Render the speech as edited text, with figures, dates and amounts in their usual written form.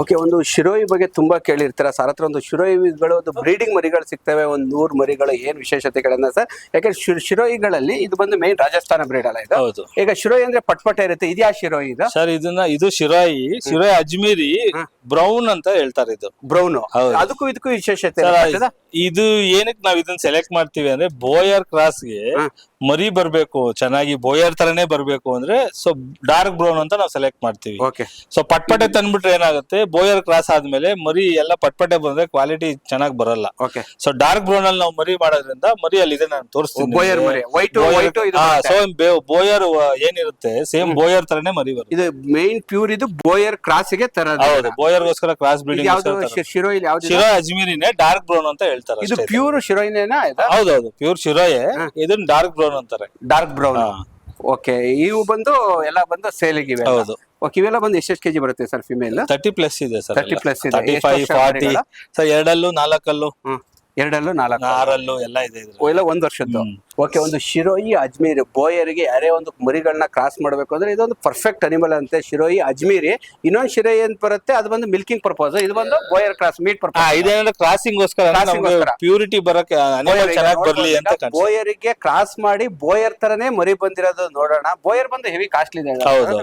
Okay, ಒಂದು ಶಿರೋಯಿ ಬಗ್ಗೆ ತುಂಬಾ ಕೇಳಿರ್ತೀರ ಸರ್. ಹತ್ರ ಒಂದು ಶಿರೋಯಿಗಳು ಒಂದು ಬ್ರೀಡಿಂಗ್ ಮರಿಗಳು ಸಿಗ್ತವೆ, ಒಂದು 100 ಮರಿಗಳು. ಏನ್ ವಿಶೇಷತೆಗಳನ್ನ ಸರ್? ಯಾಕಂದ್ರೆ ಶಿರೋಯಿಗಳಲ್ಲಿ ಇದು ಬಂದು ಮೇನ್ ರಾಜಸ್ಥಾನ ಬ್ರೀಡ್ ಅಲ್ಲ ಇದು? ಹೌದು ಈಗ ಶಿರೋಯಿ ಅಂದ್ರೆ ಪಟ್ಪಟೆ ಇರುತ್ತೆ, ಇದ್ಯಾ ಶಿರೋಯಿ ಇದು? ಸರ್, ಇದು ಶಿರಾಯಿ ಅಜ್ಮೀರಿ ಬ್ರೌನ್ ಅಂತ ಹೇಳ್ತಾರೆ. ಇದು ಬ್ರೌನ್. ಹೌದು. ಅದಕ್ಕೂ ಇದಕ್ಕೂ ವಿಶೇಷತೆ ಸರ್, ಇರ್ತದಾ? ಇದು ಏನಕ್ಕೆ ನಾವ್ ಇದನ್ನ ಸೆಲೆಕ್ಟ್ ಮಾಡ್ತೀವಿ ಅಂದ್ರೆ ಬೋಯರ್ ಕ್ರಾಸ್ಗೆ ಮರಿ ಬರ್ಬೇಕು, ಚೆನ್ನಾಗಿ ಬೋಯರ್ ತರನೇ ಬರ್ಬೇಕು ಅಂದ್ರೆ ಸೊ ಡಾರ್ಕ್ ಬ್ರೌನ್ ಅಂತ ನಾವು ಸೆಲೆಕ್ಟ್ ಮಾಡ್ತೀವಿ. ಓಕೆ. ಸೊ ಪಟ್ಪಟೆ ತಂದ್ಬಿಟ್ರೆ ಏನಾಗುತ್ತೆ, ಬೋಯರ್ ಕ್ರಾಸ್ ಆದ್ಮೇಲೆ ಮರಿ ಎಲ್ಲ ಪಟ್ಪಟೆ ಬಂದ್ರೆ ಕ್ವಾಲಿಟಿ ಚೆನ್ನಾಗಿ ಬರಲ್ಲ. ಓಕೆ. ಸೊ ಡಾರ್ಕ್ ಬ್ರೌನ್ ಅಲ್ಲಿ ನಾವು ಮರಿ ಮಾಡೋದ್ರಿಂದ ಮರಿ ಅಲ್ಲಿ ಇದೆ, ನಾನು ತೋರಿಸ್ತೀನಿ. ಬೋಯರ್ ಮರಿ ವೈಟ್ ಸೊ ಬೋಯರ್ ಏನಿರುತ್ತೆ ಸೇಮ್ ಬೋಯರ್ ತರನೇ ಮರಿ ಬರುತ್ತೆ. ಇದು ಮೇನ್ ಪ್ಯೂರ್, ಇದು ಬೋಯರ್ ಕ್ರಾಸ್ ಗೆ ತರದು. ಹೌದು, ಬೋಯರ್ಗೋಸ್ಕರ ಕ್ರಾಸ್ ಬ್ರೀಡಿಂಗ್. ಶಿರೋಯಿ ಯಾವ್ದು? ಶಿರೋ ಅಜ್ಮೀರಿನೇ ಡಾರ್ಕ್ ಬ್ರೌನ್ ಅಂತ ಹೇಳ್ತಾರೆ. ಇದು ಪ್ಯೂರ್ ಶಿರೋಯಿನೇನಾ? ಹೌದೌದು, ಪ್ಯೂರ್ ಶಿರೋಯೇ. ಇದನ್ನ ಡಾರ್ಕ್ ಬ್ರೌನ್ ಅಂತಾರೆ. Dark brown. ಓಕೆ. ಇವು ಬಂದು ಎಲ್ಲ ಬಂದು ಸೇಲಿಗಿವೆ. ಹೌದು. ಓಕೆ. ಇವೆಲ್ಲ ಬಂದು ಎಷ್ಟು ಕೆಜಿ ಬರುತ್ತೆ ಸರ್ ಫಿಮೇಲ್? 30+ ಇದೆ ಸರ್. 30+ ಇದೆ. 35, 40 ಸರ್. 2 4 2 4 6 ಎಲ್ಲ ಇದೆ. ಎಲ್ಲ 1 ವರ್ಷದ್ದು. ಓಕೆ. ಒಂದು ಶಿರೋಯಿ ಅಜ್ಮೀರಿ ಬೋಯರ್ಗೆ ಯಾರೇ ಒಂದು ಮರಿಗಳನ್ನ ಕ್ರಾಸ್ ಮಾಡಬೇಕು ಅಂದ್ರೆ ಇದೊಂದು ಪರ್ಫೆಕ್ಟ್ ಅನಿಮಲ್ ಅಂತೆ. ಶಿರೋಯಿ ಅಜ್ಮೀರಿ. ಇನ್ನೊಂದು ಶಿರೋಯಿ ಅಂತ ಬರುತ್ತೆ, ಅದು ಬಂದು ಮಿಲ್ಕಿಂಗ್ ಪರ್ಪಸ್. ಇದು ಬಂದು Boyar cross, meet purpose. ಇದೇನಂದ್ರೆ crossing ಗೋಸ್ಕರ, ಪ್ಯೂರಿಟಿ ಬರಕ್ಕೆ ಚೆನ್ನಾಗಿ ಬರ್ಲಿ ಅಂತ. ಬೋಯರ್ಗೆ ಕ್ರಾಸ್ ಮಾಡಿ ಬೋಯರ್ ತರನೇ ಮರಿ ಬಂದಿರೋದು ನೋಡೋಣ. ಬೋಯರ್ ಬಂದು ಹೆವಿ ಕಾಸ್ಟ್ಲಿ ಇದೆ. ಹೌದು.